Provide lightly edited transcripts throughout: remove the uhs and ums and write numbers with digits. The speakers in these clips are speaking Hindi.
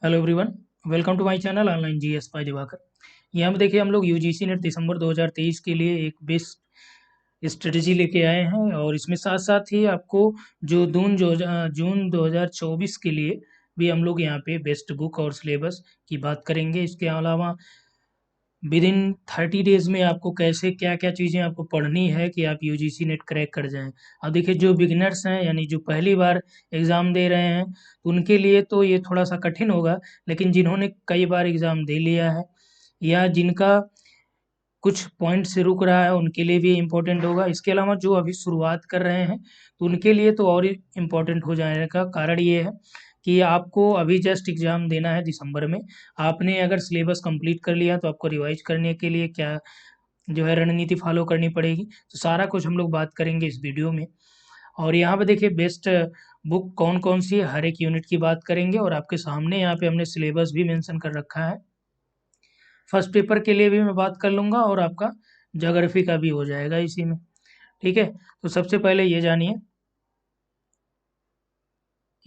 Hello everyone, welcome to my channel online GS by Diwakar. यहाँ पे देखिए हम लोग यूजीसी नेट दिसंबर 2023 के लिए एक बेस्ट स्ट्रेटजी लेके आए हैं और इसमें साथ साथ ही आपको जो जून 2024 के लिए भी हम लोग यहाँ पे बेस्ट बुक और सिलेबस की बात करेंगे। इसके अलावा विद इन 30 डेज़ में आपको कैसे क्या-क्या चीज़ें आपको पढ़नी है कि आप यूजीसी नेट क्रैक कर जाएँ। अब देखिए जो बिगिनर्स हैं यानी जो पहली बार एग्ज़ाम दे रहे हैं, उनके लिए तो ये थोड़ा-सा कठिन होगा, लेकिन जिन्होंने कई बार एग्ज़ाम दे लिया है या जिनका कुछ पॉइंट से रुक रहा है, उनके लिए भी इम्पोर्टेंट होगा। इसके अलावा जो अभी शुरुआत कर रहे हैं, तो उनके लिए तो और ही इम्पोर्टेंट हो जाएगा। कारण ये है कि आपको अभी जस्ट एग्ज़ाम देना है दिसंबर में। आपने अगर सिलेबस कंप्लीट कर लिया, तो आपको रिवाइज़ करने के लिए क्या जो है रणनीति फ़ॉलो करनी पड़ेगी। तो सारा कुछ हम लोग बात करेंगे इस वीडियो में। और यहाँ पे देखिए बेस्ट बुक कौन-कौन सी है, हर एक यूनिट की बात करेंगे और आपके सामने यहाँ पे हमने सिलेबस भी मेंशन कर रखा है। फर्स्ट पेपर के लिए भी मैं बात कर लूँगा और आपका ज्योग्राफी का भी हो जाएगा इसी में, ठीक है? तो सबसे पहले ये जानिए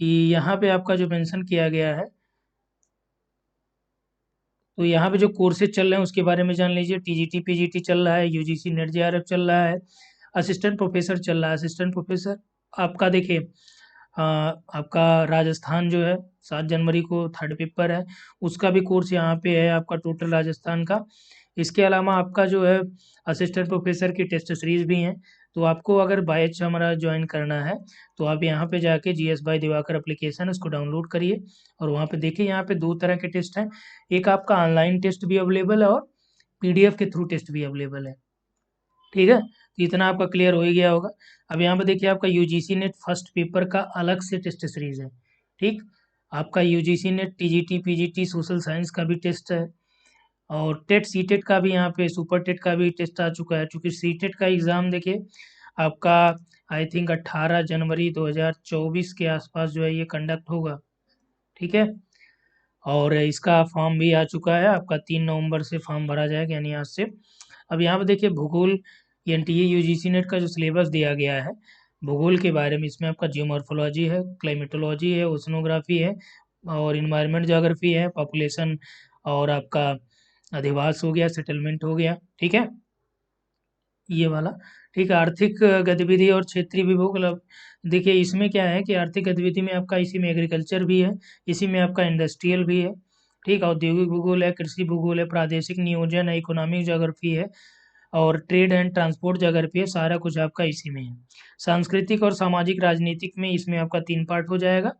कि यहाँ पे आपका जो मेंशन किया गया है, तो यहाँ पे जो कोर्सेज़ चल रहे हैं उसके बारे में जान लीजिए। टीजीटी, पीजीटी चल रहा है, यूजीसी नेट जेआरएफ चल रहा है, असिस्टेंट प्रोफ़ेसर चल रहा है। असिस्टेंट प्रोफ़ेसर आपका देखिए आपका राजस्थान जो है 7 जनवरी को थर्ड पेपर है, उसका भी कोर्स यहाँ पे है आपका टोटल राजस्थान का। इसके अलावा आपका जो है असिस्टेंट प्रोफ़ेसर की टेस्ट सीरीज़ भी हैं, तो आपको अगर बैच हमारा जॉइन करना है, तो आप यहाँ पे जाके जीएस बाय दिवाकर एप्लीकेशन उसको डाउनलोड करिए और वहाँ पे देखिए यहाँ पे 2 तरह के टेस्ट हैं। एक आपका ऑनलाइन टेस्ट भी अवेलेबल है और पीडीएफ के थ्रू टेस्ट भी अवेलेबल है, ठीक है? तो इतना आपका क्लियर हो ही गया होगा। अब यहाँ पे देखिए आपका यूजीसी नेट फर्स्ट पेपर का अलग से टेस्ट सीरीज़ है, ठीक? आपका UGC net TGT, PGT, social science का भी टेस्ट है और टेट सीटेट का भी यहाँ पे सुपर टेट का भी टेस्ट आ चुका है। चूँकि सीटेट का एग्ज़ाम देखिए आपका आई थिंक 18 जनवरी 2024 के आसपास जो है ये कंडक्ट होगा, ठीक है? और इसका फॉर्म भी आ चुका है, आपका 3 नवंबर से फॉर्म भरा जाएगा यानी आज से। अब यहाँ पे देखिए भूगोल एनटीए यूजीसी नेट का जो सिलेबस दिया गया है, भूगोल के बारे में इसमें आपका जियोमॉर्फोलॉजी है, क्लाइमेटोलॉजी है, ओशनोग्राफी है और एनवायरनमेंट ज्योग्राफी है, पॉपुलेशन और आपका अधिवास हो गया, सेटलमेंट हो गया, ठीक है? ये वाला, ठीक है। आर्थिक गतिविधि और क्षेत्रीय भूगोल अब देखिए इसमें क्या है कि आर्थिक गतिविधि में आपका इसी में एग्रीकल्चर भी है, इसी में आपका इंडस्ट्रियल भी है, ठीक है। औद्योगिक भूगोल है, कृषि भूगोल है, प्रादेशिक नियोजन है, इकोनॉमिक ज्योग्राफी है और ट्रेड एंड ट्रांसपोर्ट ज्योग्राफी है, सारा कुछ आपका इसी में है। सांस्कृतिक और सामाजिक राजनीतिक में इसमें आपका 3 पार्ट हो जाएगा।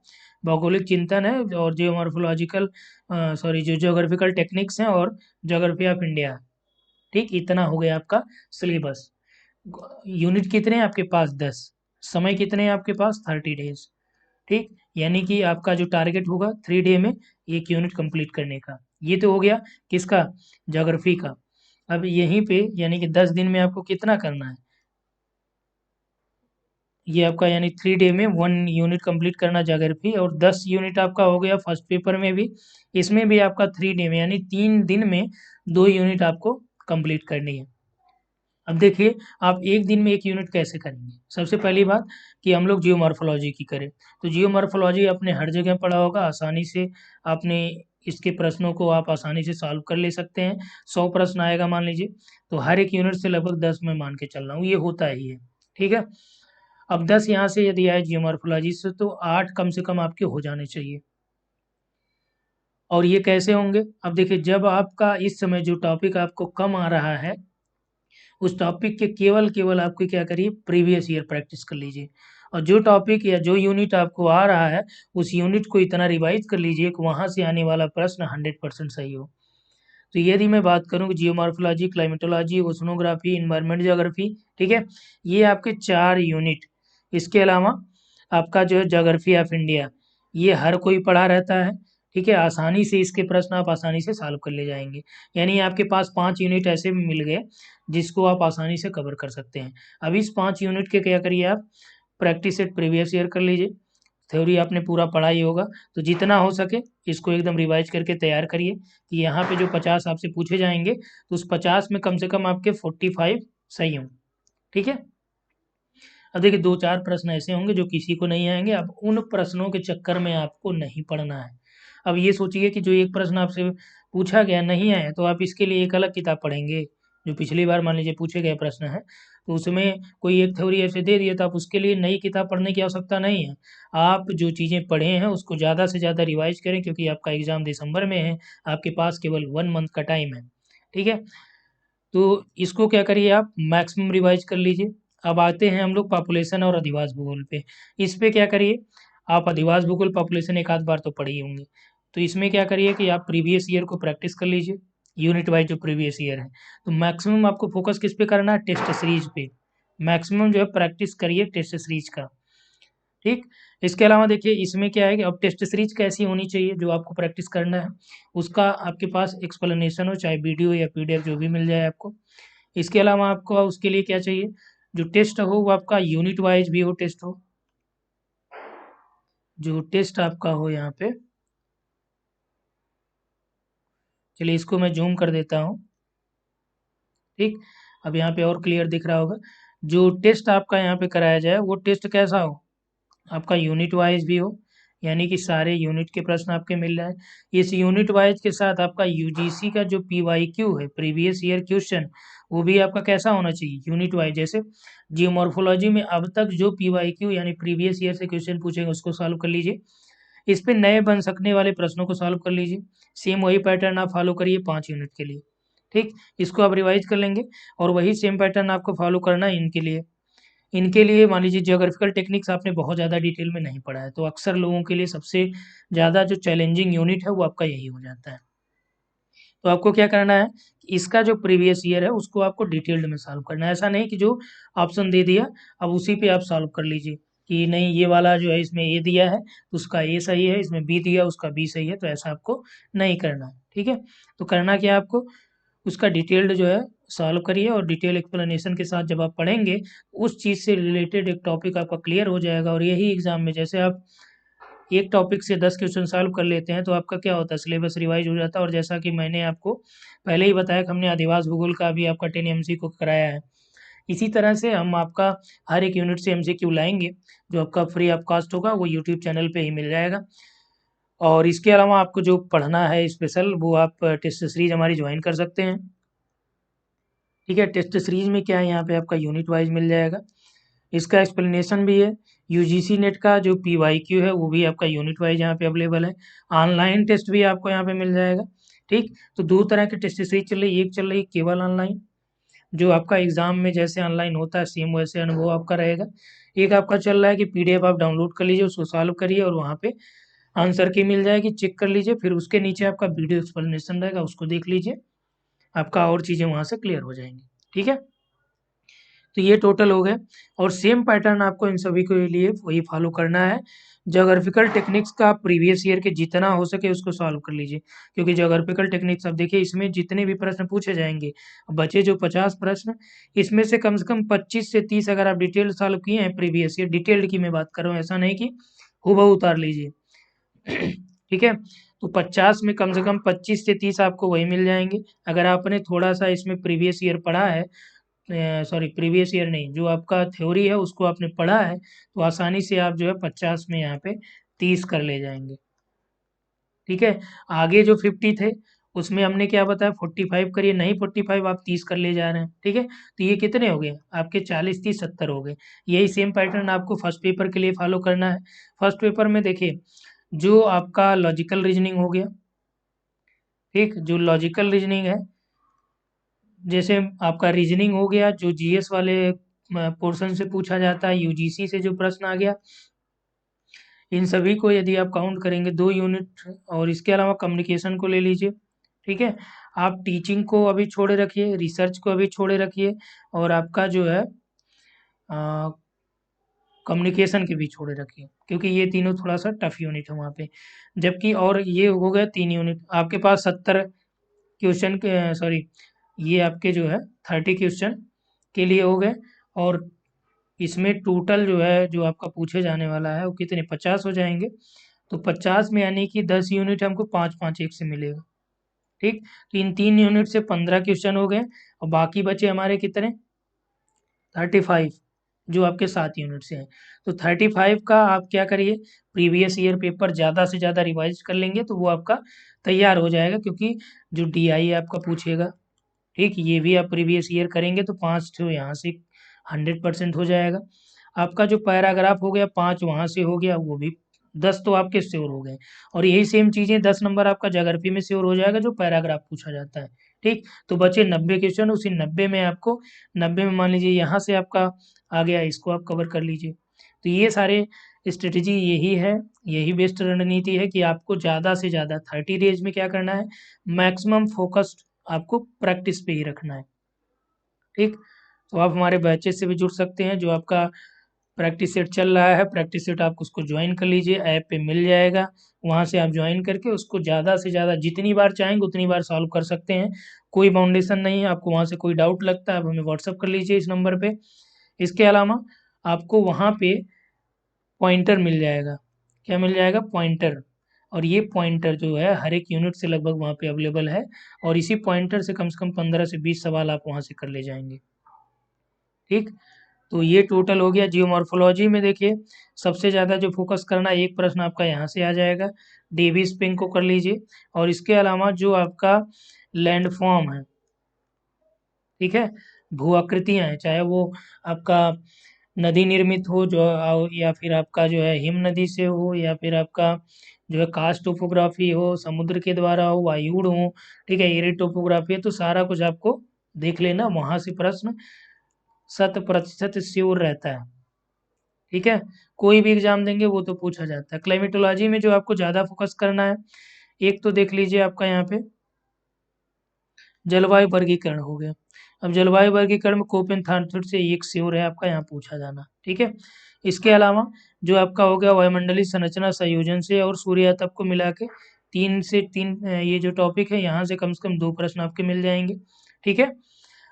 भौगोलिक चिंतन है और जियोमॉर्फोलॉजिकल जो ज्योग्राफिकल टेक्निक्स हैं और ज्योग्राफी ऑफ इंडिया, ठीक? इतना हो गया आपका सिलेबस। यूनिट कितने हैं आपके पास? 10। समय कितने हैं आपके पास? 30 डेज़, ठीक? यानी कि आपका जो टारगेट होगा 3 डे में 1 यूनिट कंप्लीट करने का। ये तो हो गया किसका? ज्योग्राफी का। अब यहीं पे यानी कि 10 दिन में आपको कितना करना है? ये आपका यानी 3 डे में 1 यूनिट कंप्लीट करना ज्योग्राफी और 10 यूनिट आपका हो गया फर्स्ट पेपर में भी। इसमें भी आपका 3 डे में यानी 3 दिन में 2 यूनिट आपको कंप्लीट करनी है। अब देखिए आप एक दिन में 1 यूनिट कैसे करेंगे? सबसे पहली बात कि हम लोग जियोमॉर्फोलॉजी की करें, तो जियोमॉर्फोलॉजी आपने हर जगह पढ़ा होगा, आसानी से आपने इसके प्रश्नों को आप आसानी से सॉल्व कर ले सकते हैं। 100 प्रश्न आएगा मान लीजिए, तो हर एक यूनिट से लगभग 10 मैं मान के चल रहा हूँ, ये होता ही है, ठीक है? अब 10 यहाँ से यदि आए जियोमॉर्फोलॉजी से तो 8 कम से कम आपके हो जाने चाहिए। और ये कैसे होंगे? अब देखिए जब आपका इस समय जो टॉपिक आपको कम आ रहा है उस टॉपिक के केवल आपको क्या करिए प्रीवियस ईयर प्रैक्टिस कर लीजिए और जो टॉपिक या जो यूनिट आपको आ रहा है उस यूनिट को इतना रिवाइज कर लीजिए कि वहाँ से आने वाला प्रश्न 100% सही हो। तो यदि मैं बात करूँ कि geomorphology, climatology, oceanography, environment geography, ठीक है? ये आपके 4 यूनिट। इसके अलावा आपका जो है ज्योग्राफी ऑफ इंडिया, ये हर कोई पढ़ा रहता है, ठीक है? आसानी से इसके प्रश्न आप आसानी से सॉल्व कर ले जाएँगे। यानी आपके पास 5 यूनिट ऐसे भी मिल गए, जिसको आप आसानी से कवर कर सकते हैं। अब इस 5 यूनिट के क्या करिए आप प्रैक्टिस सेट प्रीवियस ईयर कर लीजिए। थ्योरी आपने पूरा पढ़ा ही होगा, तो जितना हो सके इसको एकदम रिवाइज़ करके तैयार करिए कि यहाँ पे जो 50 आपसे पूछे जाएँगे, तो उस 50 में कम से कम आपके 45 सही हों, ठीक है? अब देखिए 2-4 प्रश्न ऐसे होंगे जो किसी को नहीं आएँगे, अब उन प्रश्नों के चक्कर में आपको नहीं पड़ना है। अब ये सोचिए कि जो एक प्रश्न आपसे पूछा गया नहीं आया तो आप इसके लिए एक अलग किताब पढ़ेंगे। जो पिछली बार मान लीजिए पूछे गए प्रश्न है तो उसमें कोई एक थ्योरी ऐसे दे दिया तो आप उसके लिए नई किताब पढ़ने की आवश्यकता नहीं है। आप जो चीज़ें पढ़े हैं उसको ज़्यादा से ज़्यादा रिवाइज करें, क्योंकि आपका एग्ज़ाम दिसंबर में है, आपके पास केवल 1 मंथ का टाइम है। ठीक है? तो इसको क्या करिए, आप मैक्सिमम रिवाइज कर लीजिए। अब आते हैं हम लोग पॉपुलेशन और अधिवास भूगोल पे। इस पे क्या करिए, आप अधिवास भूगोल पॉपुलेशन एक आध बार तो पढ़े ही होंगे। तो इसमें क्या करिए कि आप प्रीवियस ईयर को प्रैक्टिस कर लीजिए, यूनिट वाइज जो प्रीवियस ईयर है। तो मैक्सिमम आपको फोकस किस पे करना है, टेस्ट सीरीज पे। मैक्सिमम जो है प्रैक्टिस करिए टेस्ट सीरीज का। ठीक। इसके अलावा देखिए इसमें क्या है कि अब टेस्ट सीरीज कैसी होनी चाहिए, जो आपको प्रैक्टिस करना है उसका आपके पास एक्सप्लेनेशन हो, चाहे वीडियो या पीडीएफ जो भी मिल जाए आपको। इसके अलावा आपको उसके लिए क्या चाहिए, जो टेस्ट हो वो आपका यूनिट वाइज भी हो, टेस्ट हो, जो टेस्ट आपका हो यहाँ पे। चलिए इसको मैं जूम कर देता हूँ। ठीक। अब यहाँ पे और क्लियर दिख रहा होगा। जो टेस्ट आपका यहाँ पे कराया जाए वो टेस्ट कैसा हो, आपका यूनिट वाइज भी हो, यानी कि सारे यूनिट के प्रश्न आपके मिल रहे हैं। इस यूनिट वाइज के साथ आपका यूजीसी का जो पीवाईक्यू है, प्रीवियस ईयर क्वेश्चन, वो भी आपका कैसा होना चाहिए, यूनिट वाइज। जैसे जियोमॉर्फोलॉजी में अब तक जो पीवाईक्यू यानी प्रीवियस ईयर से क्वेश्चन पूछेंगे उसको सॉल्व कर लीजिए। इस पे नए बन सकने वाले प्रश्नों को सॉल्व कर लीजिए। सेम वही पैटर्न आप फॉलो करिए 5 यूनिट के लिए। ठीक। इसको आप रिवाइज कर लेंगे और वही सेम पैटर्न आपको फॉलो करना है इनके लिए। इनके लिए मान लीजिए ज्योग्राफिकल टेक्निक्स आपने बहुत ज़्यादा डिटेल में नहीं पढ़ा है, तो अक्सर लोगों के लिए सबसे ज़्यादा जो चैलेंजिंग यूनिट है वो आपका यही हो जाता है। तो आपको क्या करना है, इसका जो प्रीवियस ईयर है उसको आपको डिटेल्ड में सॉल्व करना है। ऐसा नहीं कि जो ऑप्शन दे दिया अब उसी पे आप सॉल्व कर लीजिए कि नहीं ये वाला जो है इसमें ए दिया है तो उसका ए सही है, इसमें बी दिया उसका बी सही है, तो ऐसा आपको नहीं करना है। ठीक है। तो करना क्या है आपको, उसका डिटेल्ड जो है सॉल्व करिए और डिटेल एक्सप्लेनेशन के साथ जब आप पढ़ेंगे उस चीज़ से रिलेटेड एक टॉपिक आपका क्लियर हो जाएगा। और यही एग्जाम में जैसे आप एक टॉपिक से 10 क्वेश्चन सॉल्व कर लेते हैं तो आपका क्या होता है, सिलेबस रिवाइज हो जाता है। और जैसा कि मैंने आपको पहले ही बताया कि हमने अधिवास भूगोल का भी आपका 10 एमसीक्यू कराया है। इसी तरह से हम आपका हर एक यूनिट से एमसीक्यू लाएंगे, जो आपका फ्री ऑफ कॉस्ट होगा, वो यूट्यूब चैनल पे ही मिल जाएगा। और इसके अलावा आपको जो पढ़ना है स्पेशल, वो आप टेस्ट सीरीज हमारी ज्वाइन कर सकते हैं। ठीक है। टेस्ट सीरीज में क्या है, यहाँ पे आपका यूनिट वाइज मिल जाएगा, इसका एक्सप्लेनेशन भी है। यूजीसी नेट का जो पीवाईक्यू है वो भी आपका यूनिट वाइज यहाँ पे अवेलेबल है। ऑनलाइन टेस्ट भी आपको यहाँ पे मिल जाएगा। ठीक। तो दो तरह की टेस्ट सीरीज चल रही है, एक चल रही है केवल ऑनलाइन, जो आपका एग्जाम में जैसे ऑनलाइन होता है सेम वैसे अनुभव आपका रहेगा। एक आपका चल रहा है कि पीडीएफ आप डाउनलोड कर लीजिए, उसको सॉल्व करिए और वहाँ पे आंसर की मिल जाएगी, चेक कर लीजिए, फिर उसके नीचे आपका वीडियो एक्सप्लेनेशन रहेगा, उसको देख लीजिए, आपका और चीज़ें वहाँ से क्लियर हो जाएंगी। ठीक है। तो ये टोटल हो गए और सेम पैटर्न आपको इन सभी के लिए वही फॉलो करना है। ज्योग्राफिकल टेक्निक्स का प्रीवियस ईयर के जितना हो सके उसको सॉल्व कर लीजिए, क्योंकि ज्योग्राफिकल टेक्निक्स अब देखिए इसमें जितने भी प्रश्न पूछे जाएंगे, बचे जो 50 प्रश्न, इसमें से कम 25 से 30 अगर आप डिटेल सॉल्व किए हैं प्रीवियस ईयर डिटेल्ड की मैं बात कर रहा हूँ, ऐसा नहीं कि हूबहू उतार लीजिए। ठीक है। तो 50 में कम से कम 25 से 30 आपको वही मिल जाएंगे। अगर आपने थोड़ा सा इसमें प्रीवियस ईयर पढ़ा है, सॉरी प्रीवियस ईयर नहीं, जो आपका थ्योरी है उसको आपने पढ़ा है, तो आसानी से आप जो है 50 में यहाँ पे 30 कर ले जाएंगे। ठीक है। आगे जो 50 थे उसमें हमने क्या बताया, 45 करिए, नहीं 45 आप 30 कर ले जा रहे हैं। ठीक है। तो ये कितने हो गए आपके, 40 30 70 हो गए। यही सेम पैटर्न आपको फर्स्ट पेपर के लिए फॉलो करना है। फर्स्ट पेपर में देखिए जो आपका लॉजिकल रीजनिंग हो गया, ठीक, जो लॉजिकल रीजनिंग है, जैसे आपका रीजनिंग हो गया, जो जीएस वाले पोर्शन से पूछा जाता है, यूजीसी से जो प्रश्न आ गया, इन सभी को यदि आप काउंट करेंगे 2 यूनिट, और इसके अलावा कम्युनिकेशन को ले लीजिए। ठीक है। आप टीचिंग को अभी छोड़े रखिए, रिसर्च को अभी छोड़े रखिए, और आपका जो है कम्युनिकेशन के भी छोड़े रखिए, क्योंकि ये तीनों थोड़ा सा टफ यूनिट है वहाँ पे। जबकि और ये हो गया 3 यूनिट आपके पास 70 क्वेश्चन के, सॉरी ये आपके जो है 30 क्वेश्चन के लिए हो गए। और इसमें टोटल जो है जो आपका पूछे जाने वाला है वो कितने 50 हो जाएंगे। तो 50 में यानी कि 10 यूनिट हमको 5 5 एक से मिलेगा। ठीक। तो इन 3 यूनिट से 15 क्वेश्चन हो गए और बाकी बचे हमारे कितने 35। जो आपके 7 यूनिट से हैं। तो 35 का आप क्या करिए, प्रीवियस ईयर पेपर ज़्यादा से ज़्यादा रिवाइज कर लेंगे तो वो आपका तैयार हो जाएगा, क्योंकि जो डीआई आपका पूछेगा, ठीक, ये भी आप प्रीवियस ईयर करेंगे तो 5 तो यहाँ से 100% हो जाएगा। आपका जो पैराग्राफ हो गया 5 वहाँ से हो गया, वो भी 10 तो आपके श्योर हो गए। और यही सेम चीज़ें 10 नंबर आपका ज्योग्राफी में श्योर हो जाएगा, जो पैराग्राफ पूछा जाता है। ठीक, तो बचे 90 क्वेश्चन। उसी 90 में आपको 90 में मान लीजिए यहाँ से आपका आ गया, इसको आप कवर कर लीजिए। तो ये सारे स्ट्रेटेजी यही है, यही बेस्ट रणनीति है कि आपको ज़्यादा से ज़्यादा 30 डेज में क्या करना है, मैक्सिमम फोकस्ड आपको प्रैक्टिस पे ही रखना है। ठीक, तो आप हमारे बैचेस से भी जुड़ सकते हैं। जो आपका प्रैक्टिस सेट चल रहा है, प्रैक्टिस सेट आप उसको ज्वाइन कर लीजिए, ऐप पे मिल जाएगा। वहाँ से आप ज्वाइन करके उसको ज़्यादा से ज़्यादा जितनी बार चाहेंगे उतनी बार सॉल्व कर सकते हैं। कोई बाउंडेशन नहीं है। आपको वहाँ से कोई डाउट लगता है आप हमें व्हाट्सअप कर लीजिए इस नंबर पे। इसके अलावा आपको वहाँ पे पॉइंटर मिल जाएगा। क्या मिल जाएगा? पॉइंटर। और ये पॉइंटर जो है हर एक यूनिट से लगभग वहाँ पे अवेलेबल है, और इसी पॉइंटर से कम 15 से 20 सवाल आप वहाँ से कर ले जाएंगे। ठीक, तो ये टोटल हो गया। जियोमॉर्फोलॉजी में देखिए सबसे ज़्यादा जो फोकस करना है, एक प्रश्न आपका यहाँ से आ जाएगा, डेविस पिंक को कर लीजिए। और इसके अलावा जो आपका लैंडफॉर्म है, ठीक है, भू आकृतियाँ हैं, चाहे वो आपका नदी निर्मित हो जो या फिर आपका जो है हिम नदी से हो, या फिर आपका जो है कास्ट टोपोग्राफी हो, समुद्र के द्वारा हो, वायुड़ हो, ठीक है, एरिड टोपोग्राफी है, तो सारा कुछ आपको देख लेना। वहाँ से प्रश्न 100% श्योर रहता है। ठीक है, कोई भी एग्जाम देंगे वो तो पूछा जाता है। क्लाइमेटोलॉजी में जो आपको ज़्यादा फोकस करना है, एक तो देख लीजिए आपका यहाँ पे जलवायु वर्गीकरण हो गया। अब जलवायु वर्गीकरण में कोपेन-थानथुट से एक श्योर है आपका, यहाँ पूछा जाना। ठीक है, इसके अलावा जो आपका हो गया वायुमंडलीय संरचना संयोजन से और सूर्य तप को मिला के 3 से 3 ये जो टॉपिक है यहाँ से कम 2 प्रश्न आपके मिल जाएंगे। ठीक है,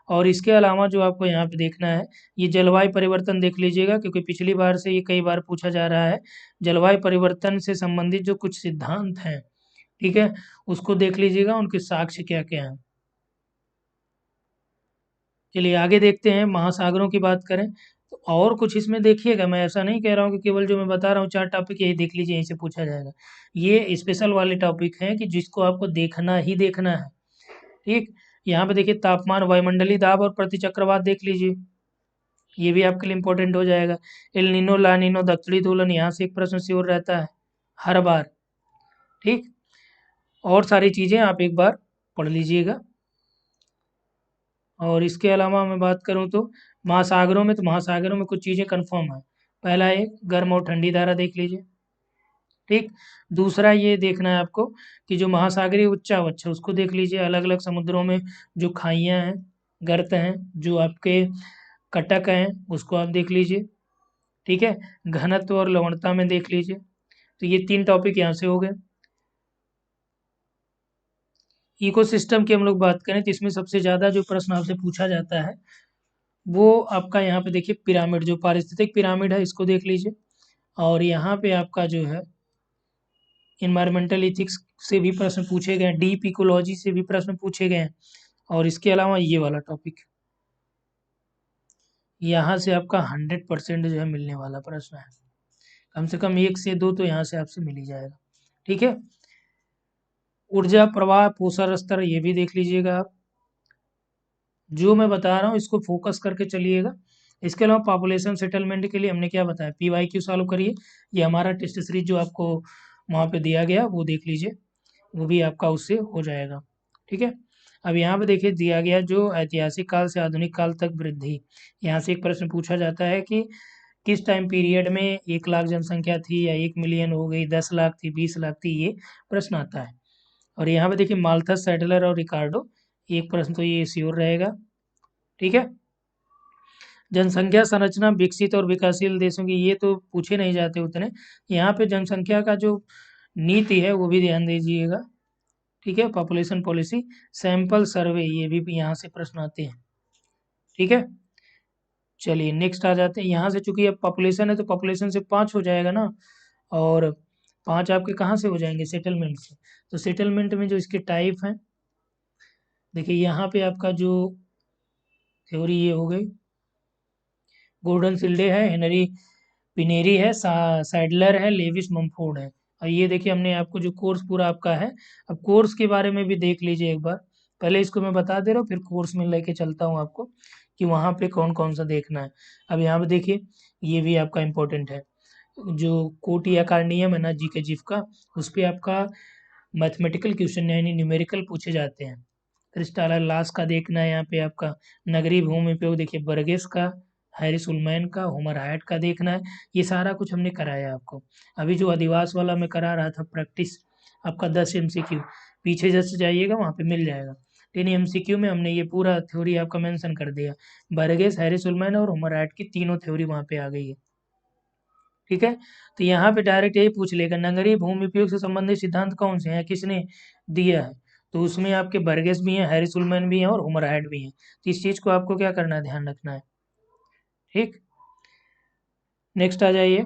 और इसके अलावा जो आपको यहाँ पे देखना है, ये जलवायु परिवर्तन देख लीजिएगा, क्योंकि पिछली बार से ये कई बार पूछा जा रहा है। जलवायु परिवर्तन से संबंधित जो कुछ सिद्धांत हैं, ठीक है, उसको देख लीजिएगा, उनके साक्ष्य क्या-क्या हैं। चलिए आगे देखते हैं। महासागरों की बात करें तो और कुछ इसमें देखिएगा, मैं ऐसा नहीं कह रहा हूँ कि केवल जो मैं बता रहा हूँ 4 टॉपिक यही देख लीजिए, यहीं से पूछा जाएगा। ये स्पेशल वाले टॉपिक हैं कि जिसको आपको देखना ही देखना है। ठीक, यहाँ पे देखिए तापमान, वायुमंडलीय दाब और प्रतिचक्रवात देख लीजिए, ये भी आपके लिए इम्पोर्टेंट हो जाएगा। एल नीनो, ला नीनो, दक्षिणी दोलन, यहाँ से एक प्रश्न श्योर रहता है हर बार। ठीक, और सारी चीज़ें आप एक बार पढ़ लीजिएगा। और इसके अलावा मैं बात करूँ तो महासागरों में, तो महासागरों में कुछ चीज़ें कन्फर्म है। पहला एक गर्म और ठंडी धारा देख लीजिए। ठीक, दूसरा ये देखना है आपको कि जो महासागरीय उच्चावच है उसको देख लीजिए। अलग अलग समुद्रों में जो खाइयाँ हैं, गर्त हैं, जो आपके कटक हैं, उसको आप देख लीजिए। ठीक है, घनत्व और लवणता में देख लीजिए। तो ये 3 टॉपिक यहाँ से हो गए। इकोसिस्टम की हम लोग बात करें तो इसमें सबसे ज़्यादा जो प्रश्न आपसे पूछा जाता है वो आपका यहाँ पे देखिए पिरामिड, जो पारिस्थितिक पिरामिड है, इसको देख लीजिए। और यहाँ पे आपका जो है इन्वायरमेंटल इथिक्स से भी प्रश्न पूछे गए हैं, डीप इकोलॉजी से भी प्रश्न पूछे गए हैं। और इसके अलावा ये वाला टॉपिक, यहाँ से आपका 100% जो है मिलने वाला प्रश्न है। कम से कम 1 से 2 तो यहाँ से आपसे मिल ही जाएगा। ठीक है, ऊर्जा प्रवाह, पोषण स्तर, ये भी देख लीजिएगा आप। जो मैं बता रहा हूँ इसको फोकस करके चलिएगा। इसके अलावा पॉपुलेशन सेटलमेंट के लिए हमने क्या बताया, PYQ सॉल्व करिए। ये हमारा टेस्ट सीरीज जो आपको वहाँ पे दिया गया वो देख लीजिए, वो भी आपका उससे हो जाएगा। ठीक है, अब यहाँ पे देखिए दिया गया जो ऐतिहासिक काल से आधुनिक काल तक वृद्धि, यहाँ से एक प्रश्न पूछा जाता है कि किस टाइम पीरियड में 1 लाख जनसंख्या थी, या 1 मिलियन हो गई, 10 लाख थी, 20 लाख थी, ये प्रश्न आता है। और यहाँ पे देखिए माल्थस, सैडलर और रिकार्डो, एक प्रश्न तो ये श्योर रहेगा। ठीक है, जनसंख्या संरचना विकसित और विकासशील देशों की, ये तो पूछे नहीं जाते उतने। यहाँ पे जनसंख्या का जो नीति है वो भी ध्यान दीजिएगा। ठीक है, पॉपुलेशन पॉलिसी, सैंपल सर्वे, ये भी यहाँ से प्रश्न आते हैं। ठीक है, चलिए नेक्स्ट आ जाते हैं। यहाँ से चूंकि अब पॉपुलेशन है तो पॉपुलेशन से 5 हो जाएगा ना, और 5 आपके कहाँ से हो जाएंगे, सेटलमेंट से। तो सेटलमेंट में जो इसके टाइप हैं, देखिए यहाँ पे आपका जो थ्योरी ये हो गई, गॉर्डन सिल्डे है, हेनरी पिनेरी है, सैडलर है, लेविस ममफोर्ड है। और ये देखिए हमने आपको जो कोर्स पूरा आपका है, अब कोर्स के बारे में भी देख लीजिए एक बार। पहले इसको मैं बता दे रहा हूँ, फिर कोर्स में लेके चलता हूँ आपको कि वहाँ पे कौन कौन सा देखना है। अब यहाँ पे देखिए, ये भी आपका इम्पोर्टेंट है, जो कोट या कार्नियम है ना जीके जीफ का, उस पे आपका मैथमेटिकल क्वेश्चन यानी न्यूमेरिकल पूछे जाते हैं। क्रिस्टालर लास का देखना है यहाँ पे आपका। नगरीय भूमि उपयोग देखिए बर्गेस का, हैरिस उलमैन का, होमर हायट का देखना है। ये सारा कुछ हमने कराया आपको। अभी जो अधिवास वाला मैं करा रहा था प्रैक्टिस, आपका 10 MCQ, पीछे जैसे जाइएगा वहाँ पे मिल जाएगा। 10 MCQ में हमने ये पूरा थ्योरी आपका मेंशन कर दिया। बर्गेस, हैरिस उलमैन और होमर हायट की तीनों थ्योरी वहाँ पे आ गई है। ठीक है, तो यहाँ पे डायरेक्ट यही पूछ लेगा नगरीय भूमि उपयोग से संबंधित सिद्धांत कौन से हैं, किसने दिया है। तो उसमें आपके बर्गेस भी हैं, हैरिस उलमैन भी हैं और होमर हायट भी हैं। तो इस चीज़ को आपको क्या करना है, ध्यान रखना है। ठीक, नेक्स्ट आ जाइए।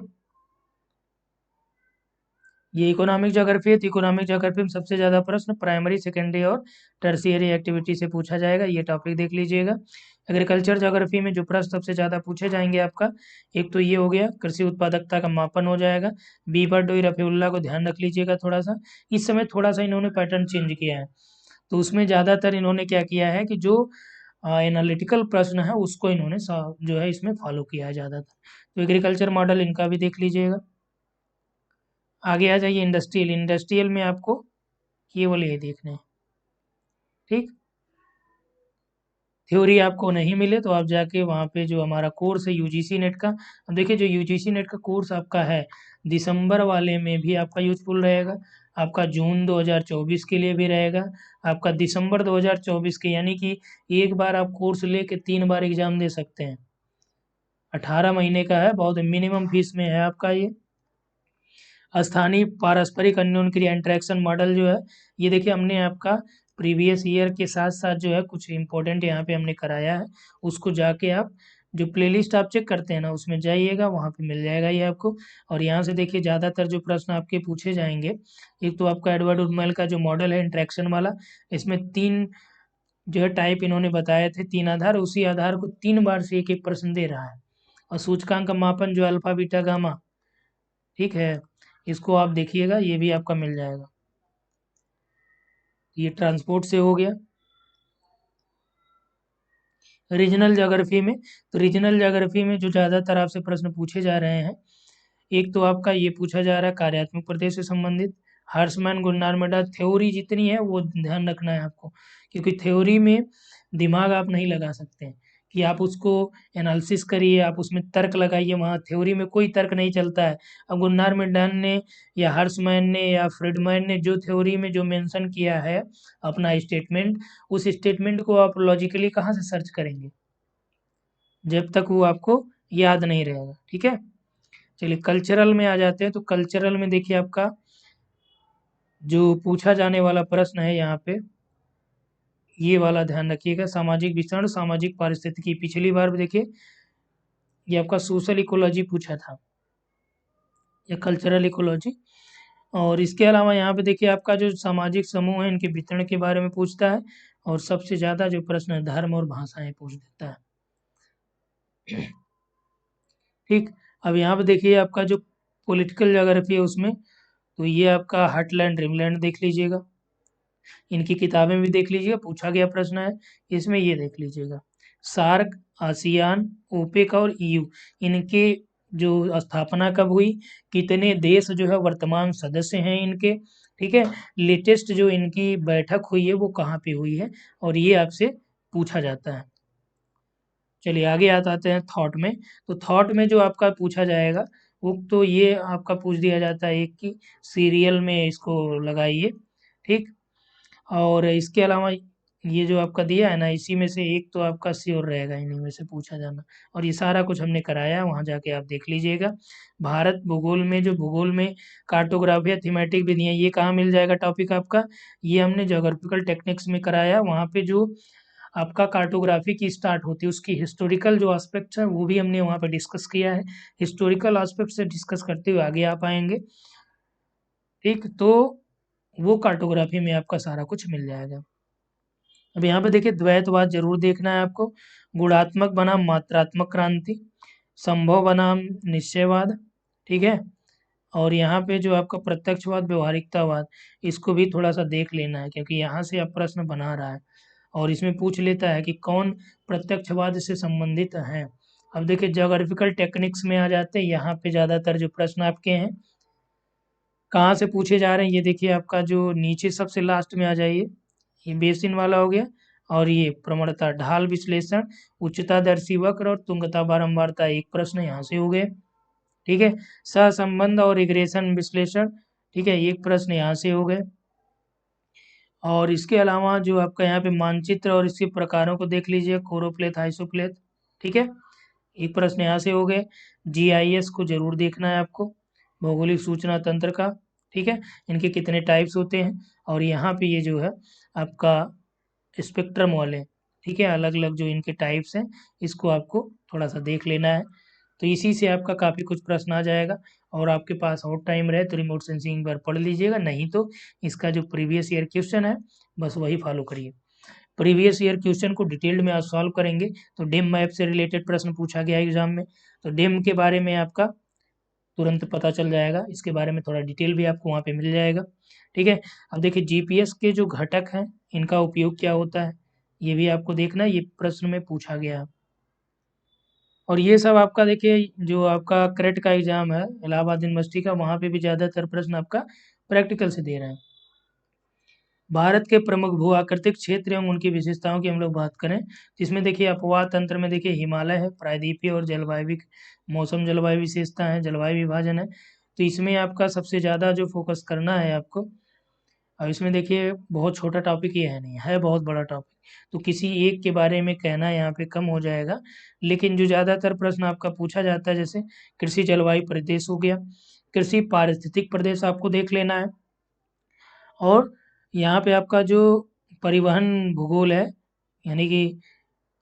ये इकोनॉमिक ज्योग्राफी है, तो इकोनॉमिक ज्योग्राफी में सबसे ज़्यादा प्रश्न प्राइमरी, सेकेंडरी और टर्शियरी एक्टिविटी से पूछा जाएगा। ये टॉपिक देख लीजिएगा। एग्रीकल्चर ज्योग्राफी में जो प्रश्न सबसे ज़्यादा पूछे जाएंगे आपका, एक तो ये हो गया कृषि उत्पादकता का मापन हो जाएगा। बीबर डोई रफीउल्लाह को ध्यान रख लीजिएगा थोड़ा सा। इस समय थोड़ा सा इन्होंने पैटर्न चेंज किया है, तो उसमें ज़्यादातर इन्होंने क्या किया है कि जो एनालिटिकल प्रश्न है उसको इन्होंने जो है इसमें फॉलो किया है ज़्यादातर। तो एग्रीकल्चर मॉडल इनका भी देख लीजिएगा। आगे आ जाइए इंडस्ट्रियल। इंडस्ट्रियल में आपको केवल ये देखना है। ठीक, थ्योरी आपको नहीं मिले तो आप जाके वहाँ पे जो हमारा कोर्स है यूजीसी नेट का, अब देखिए जो यूजीसी नेट का कोर्स आपका है, दिसंबर वाले में भी आपका यूजफुल रहेगा, आपका जून 2024 के लिए भी रहेगा, आपका दिसंबर 2024 के, यानी कि एक बार आप कोर्स लेके 3 बार एग्जाम दे सकते हैं। 18 महीने का है, बहुत मिनिमम फीस में है आपका ये। स्थानीय पारस्परिक अन्योन क्रिया इंटरेक्शन मॉडल जो है, ये देखिए हमने आपका प्रीवियस ईयर के साथ साथ जो है कुछ इम्पोर्टेंट यहाँ पे हमने कराया है। उसको जाके आप जो प्लेलिस्ट आप चेक करते हैं ना उसमें जाइएगा, वहाँ पे मिल जाएगा ये आपको। और यहाँ से देखिए ज़्यादातर जो प्रश्न आपके पूछे जाएंगे, एक तो आपका एडवर्ड उर्मेल का जो मॉडल है इंटरेक्शन वाला, इसमें 3 जो है टाइप इन्होंने बताए थे, 3 आधार, उसी आधार को 3 बार से एक एक प्रश्न दे रहा है। और सूचकांक का मापन जो अल्फा बीटा गामा, ठीक है, इसको आप देखिएगा, ये भी आपका मिल जाएगा। ये ट्रांसपोर्ट से हो गया। रीजनल ज्योग्राफी में, तो रीजनल ज्योग्राफी में जो ज़्यादातर आपसे प्रश्न पूछे जा रहे हैं, एक तो आपका ये पूछा जा रहा है कार्यात्मक प्रदेश से संबंधित, हर्समैन गुन्नार मेडा। थ्योरी जितनी है वो ध्यान रखना है आपको, क्योंकि थ्योरी में दिमाग आप नहीं लगा सकते हैं कि आप उसको एनालिसिस करिए, आप उसमें तर्क लगाइए, वहाँ थ्योरी में कोई तर्क नहीं चलता है। अब गुन्नार मेडान ने या हर्समैन ने या फ्रीडमैन ने जो थ्योरी में जो मेंशन किया है अपना स्टेटमेंट, उस स्टेटमेंट को आप लॉजिकली कहाँ से सर्च करेंगे जब तक वो आपको याद नहीं रहेगा। ठीक है, चलिए कल्चरल में आ जाते हैं। तो कल्चरल में देखिए आपका जो पूछा जाने वाला प्रश्न है यहाँ पे, ये वाला ध्यान रखिएगा, सामाजिक वितरण, सामाजिक पारिस्थितिकी। पिछली बार भी देखिए ये आपका सोशल इकोलॉजी पूछा था या कल्चरल इकोलॉजी। और इसके अलावा यहाँ पे देखिए आपका जो सामाजिक समूह है इनके वितरण के बारे में पूछता है। और सबसे ज़्यादा जो प्रश्न है धर्म और भाषाएं पूछ देता है। ठीक, अब यहाँ पे देखिए आपका जो पॉलिटिकल ज्योग्राफी है उसमें, तो ये आपका हार्टलैंड ड्रीमलैंड देख लीजिएगा, इनकी किताबें भी देख लीजिएगा, पूछा गया प्रश्न है इसमें, ये देख लीजिएगा। सार्क, आसियान, ओपेक और ईयू, इनके जो स्थापना कब हुई, कितने देश जो है वर्तमान सदस्य हैं इनके, ठीक है, लेटेस्ट जो इनकी बैठक हुई है वो कहाँ पे हुई है, और ये आपसे पूछा जाता है। चलिए आगे आते हैं थॉट में। तो थॉट में जो आपका पूछा जाएगा, वो तो ये आपका पूछ दिया जाता है एक कि सीरियल में इसको लगाइए। ठीक, और इसके अलावा ये जो आपका दिया है ना, इसी में से एक तो आपका श्योर रहेगा इन्हीं में से पूछा जाना। और ये सारा कुछ हमने कराया है, वहाँ जाके आप देख लीजिएगा। भारत भूगोल में जो भूगोल में कार्टोग्राफी या थीमेटिक विधियाँ, ये कहाँ मिल जाएगा टॉपिक आपका, ये हमने ज्योग्राफिकल टेक्निक्स में कराया। वहाँ पे जो आपका कार्टोग्राफी की स्टार्ट होती है उसकी हिस्टोरिकल जो एस्पेक्ट्स हैं वो भी हमने वहाँ पे डिस्कस किया है। हिस्टोरिकल एस्पेक्ट से डिस्कस करते हुए आगे आप आएंगे। ठीक, तो वो कार्टोग्राफी में आपका सारा कुछ मिल जाएगा। अब यहाँ पे देखिए द्वैतवाद जरूर देखना है आपको। गुणात्मक बनाम मात्रात्मक क्रांति, संभव बनाम निश्चयवाद, ठीक है। और यहाँ पे जो आपका प्रत्यक्षवाद व्यवहारिकतावाद, इसको भी थोड़ा सा देख लेना है, क्योंकि यहाँ से अब प्रश्न बना रहा है और इसमें पूछ लेता है कि कौन प्रत्यक्षवाद से संबंधित है। अब देखिए ज्योग्राफिकल टेक्निक्स में आ जाते हैं, यहाँ पे ज़्यादातर जो प्रश्न आपके हैं कहाँ से पूछे जा रहे हैं, ये देखिए आपका जो नीचे सबसे लास्ट में आ जाइए, ये बेसिन वाला हो गया, और ये प्रवणता ढाल विश्लेषण, उच्चता दर्शी वक्र और तुंगता बारंबारता, एक प्रश्न यहाँ से हो गए, ठीक है। सहसंबंध और रिग्रेशन विश्लेषण, ठीक है, एक प्रश्न यहाँ से हो गए। और इसके अलावा जो आपका यहाँ पे मानचित्र और इसके प्रकारों को देख लीजिए, कोरोप्लेथ, आइसोप्लेथ, ठीक है, एक प्रश्न यहाँ से हो गए। जीआईएस को जरूर देखना है आपको, भौगोलिक सूचना तंत्र का, ठीक है, इनके कितने टाइप्स होते हैं, और यहाँ पे ये जो है आपका स्पेक्ट्रम वाले, ठीक है, अलग अलग जो इनके टाइप्स हैं, इसको आपको थोड़ा सा देख लेना है। तो इसी से आपका काफ़ी कुछ प्रश्न आ जाएगा, और आपके पास और टाइम रहे तो रिमोट सेंसिंग बार पढ़ लीजिएगा, नहीं तो इसका जो प्रीवियस ईयर क्वेश्चन है बस वही फॉलो करिए। प्रीवियस ईयर क्वेश्चन को डिटेल्ड में आज सॉल्व करेंगे, तो डिम मैप से रिलेटेड प्रश्न पूछा गया एग्जाम में, तो डिम के बारे में आपका तुरंत पता चल जाएगा, इसके बारे में थोड़ा डिटेल भी आपको वहाँ पे मिल जाएगा, ठीक है। अब देखिए जीपीएस के जो घटक हैं, इनका उपयोग क्या होता है, ये भी आपको देखना है, ये प्रश्न में पूछा गया है। और ये सब आपका देखिए जो आपका क्रेट का एग्जाम है इलाहाबाद यूनिवर्सिटी का, वहाँ पे भी ज़्यादातर प्रश्न आपका प्रैक्टिकल से दे रहे हैं। भारत के प्रमुख भू आकृतिक क्षेत्र एवं उनकी विशेषताओं की हम लोग बात करें, जिसमें देखिए अपवाद तंत्र में देखिए हिमालय है, प्रायद्वीपीय और जलवायु मौसम जलवायु विशेषता है, जलवायु विभाजन है, तो इसमें आपका सबसे ज़्यादा जो फोकस करना है आपको। अब इसमें देखिए बहुत छोटा टॉपिक ये है नहीं है, बहुत बड़ा टॉपिक, तो किसी एक के बारे में कहना यहाँ पे कम हो जाएगा, लेकिन जो ज़्यादातर प्रश्न आपका पूछा जाता है, जैसे कृषि जलवायु प्रदेश हो गया, कृषि पारिस्थितिक प्रदेश आपको देख लेना है, और यहाँ पे आपका जो परिवहन भूगोल है, यानी कि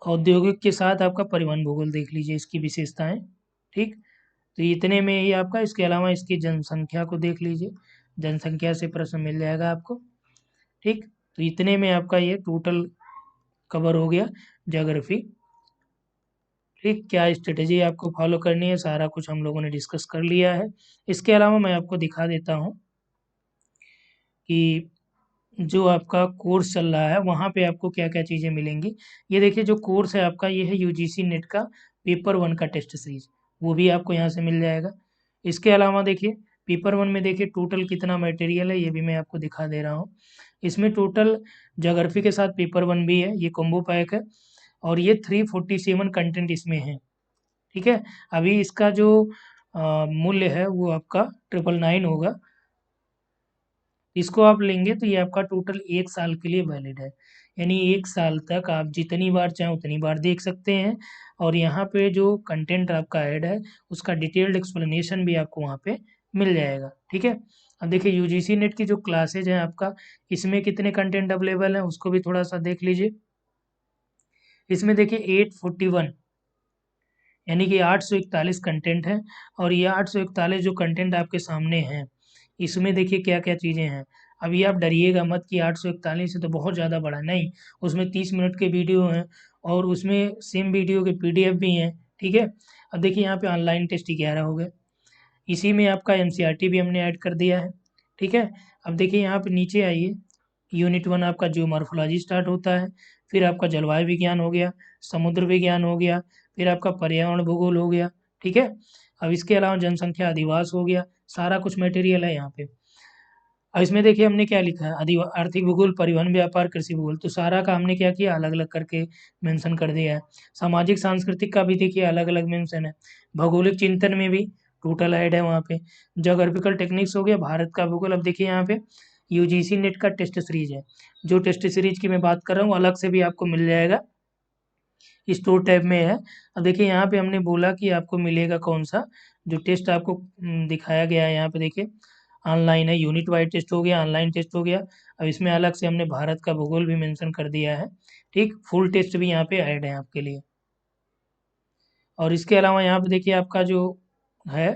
औद्योगिक के साथ आपका परिवहन भूगोल देख लीजिए, इसकी विशेषताएं, ठीक। तो इतने में ही आपका, इसके अलावा इसकी जनसंख्या को देख लीजिए, जनसंख्या से प्रश्न मिल जाएगा आपको, ठीक। तो इतने में आपका ये टोटल कवर हो गया ज्योग्राफी, ठीक। क्या स्ट्रेटेजी आपको फॉलो करनी है, सारा कुछ हम लोगों ने डिस्कस कर लिया है। इसके अलावा मैं आपको दिखा देता हूँ कि जो आपका कोर्स चल रहा है वहाँ पे आपको क्या क्या चीज़ें मिलेंगी। ये देखिए जो कोर्स है आपका, ये है यूजीसी नेट का पेपर 1 का टेस्ट सीरीज, वो भी आपको यहाँ से मिल जाएगा। इसके अलावा देखिए पेपर 1 में देखिए टोटल कितना मटेरियल है, ये भी मैं आपको दिखा दे रहा हूँ। इसमें टोटल ज्योग्राफी के साथ पेपर 1 भी है, ये कॉम्बो पैक है, और ये 347 कंटेंट इसमें है, ठीक है। अभी इसका जो मूल्य है वो आपका 999 होगा। इसको आप लेंगे तो ये आपका टोटल 1 साल के लिए वैलिड है, यानी 1 साल तक आप जितनी बार चाहें उतनी बार देख सकते हैं, और यहाँ पे जो कंटेंट आपका ऐड है उसका डिटेल्ड एक्सप्लेनेशन भी आपको वहाँ पे मिल जाएगा, ठीक है। अब देखिए यूजीसी नेट की जो क्लासेज हैं आपका, इसमें कितने कंटेंट अवेलेबल हैं उसको भी थोड़ा सा देख लीजिए। इसमें देखिए 841, यानी कि 841 कंटेंट है, और ये 841 जो कंटेंट आपके सामने हैं, इसमें देखिए क्या क्या चीज़ें हैं। अभी आप डरिएगा मत कि 841 से तो बहुत ज़्यादा बड़ा, नहीं, उसमें 30 मिनट के वीडियो हैं, और उसमें सेम वीडियो के पीडीएफ भी हैं, ठीक है। अब देखिए यहाँ पे ऑनलाइन टेस्ट 11 हो गए, इसी में आपका एनसीईआरटी भी हमने ऐड कर दिया है, ठीक है। अब देखिए यहाँ पे नीचे आइए, यूनिट 1 आपका जियोमॉर्फोलॉजी स्टार्ट होता है, फिर आपका जलवायु विज्ञान हो गया, समुद्र विज्ञान हो गया, फिर आपका पर्यावरण भूगोल हो गया, ठीक है। अब इसके अलावा जनसंख्या अधिवास हो गया, सारा कुछ मटेरियल है यहाँ पे। अब इसमें देखिए हमने क्या लिखा है, आर्थिक भूगोल, परिवहन व्यापार, कृषि भूगोल, तो सारा का हमने क्या किया, अलग अलग करके मेंशन कर दिया है। सामाजिक सांस्कृतिक का भी देखिए अलग अलग मेंशन है, भौगोलिक चिंतन में भी टोटल ऐड है वहाँ पे। ज्योग्राफिकल टेक्निक्स हो गया, भारत का भूगोल। अब देखिए यहाँ पे यूजीसी नेट का टेस्ट सीरीज है, जो टेस्ट सीरीज की मैं बात कर रहा हूँ अलग से भी आपको मिल जाएगा, स्टोर टैब में है। अब देखिए यहाँ पे हमने बोला कि आपको मिलेगा कौन सा, जो टेस्ट आपको दिखाया गया है यहाँ पे देखिए, ऑनलाइन है, यूनिट वाइज टेस्ट हो गया, ऑनलाइन टेस्ट हो गया। अब इसमें अलग से हमने भारत का भूगोल भी मेंशन कर दिया है, ठीक। फुल टेस्ट भी यहाँ पे ऐड है आपके लिए। और इसके अलावा यहाँ पे देखिए आपका जो है,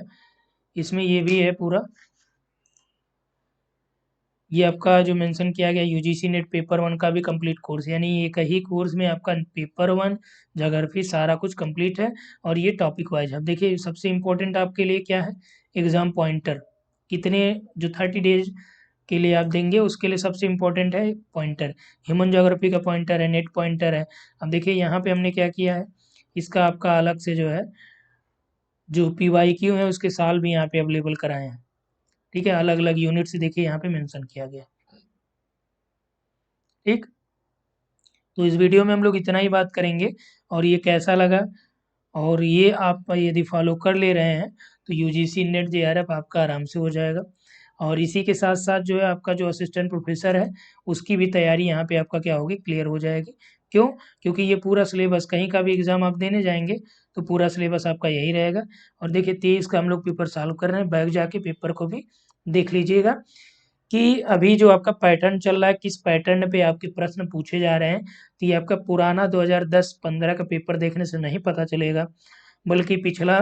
इसमें ये भी है पूरा, ये आपका जो मेंशन किया गया यूजीसी नेट पेपर 1 का भी कंप्लीट कोर्स, यानी एक ही कोर्स में आपका पेपर 1 ज्योग्राफी सारा कुछ कंप्लीट है और ये टॉपिक वाइज है। अब देखिए सबसे इम्पोर्टेंट आपके लिए क्या है, एग्ज़ाम पॉइंटर कितने जो 30 डेज के लिए आप देंगे उसके लिए सबसे इम्पोर्टेंट है पॉइंटर। ह्यूमन ज्योग्राफी का पॉइंटर है, नेट पॉइंटर है। अब देखिए यहाँ पे हमने क्या किया है, इसका आपका अलग से जो है जो PYQ है उसके साल भी यहाँ पे अवेलेबल कराए हैं। ठीक है, अलग अलग यूनिट से देखिए यहाँ पे मेंशन किया गया है। ठीक, तो इस वीडियो में हम लोग इतना ही बात करेंगे। और ये कैसा लगा, और ये आप यदि फॉलो कर ले रहे हैं तो यूजीसी नेट JRF आपका आराम से हो जाएगा। और इसी के साथ साथ जो है आपका जो असिस्टेंट प्रोफेसर है उसकी भी तैयारी यहाँ पे आपका क्या होगी, क्लियर हो जाएगी। क्यों? क्योंकि ये पूरा सिलेबस कहीं का भी एग्ज़ाम आप देने जाएंगे तो पूरा सिलेबस आपका यही रहेगा। और देखिए 23 का हम लोग पेपर सॉल्व कर रहे हैं, बैक जाके पेपर को भी देख लीजिएगा कि अभी जो आपका पैटर्न चल रहा है किस पैटर्न पे आपके प्रश्न पूछे जा रहे हैं। तो ये आपका पुराना 2010-15 का पेपर देखने से नहीं पता चलेगा, बल्कि पिछला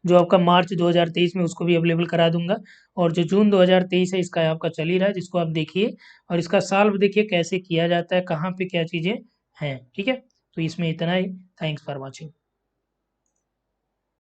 जो आपका मार्च 2023 में उसको भी अवेलेबल करा दूंगा। और जो जून 2023 है इसका आपका चल ही रहा है, जिसको आप देखिए और इसका सॉल्व देखिए कैसे किया जाता है, कहाँ पे क्या चीज़ें हैं। ठीक है, तो इसमें इतना ही। Thanks for watching.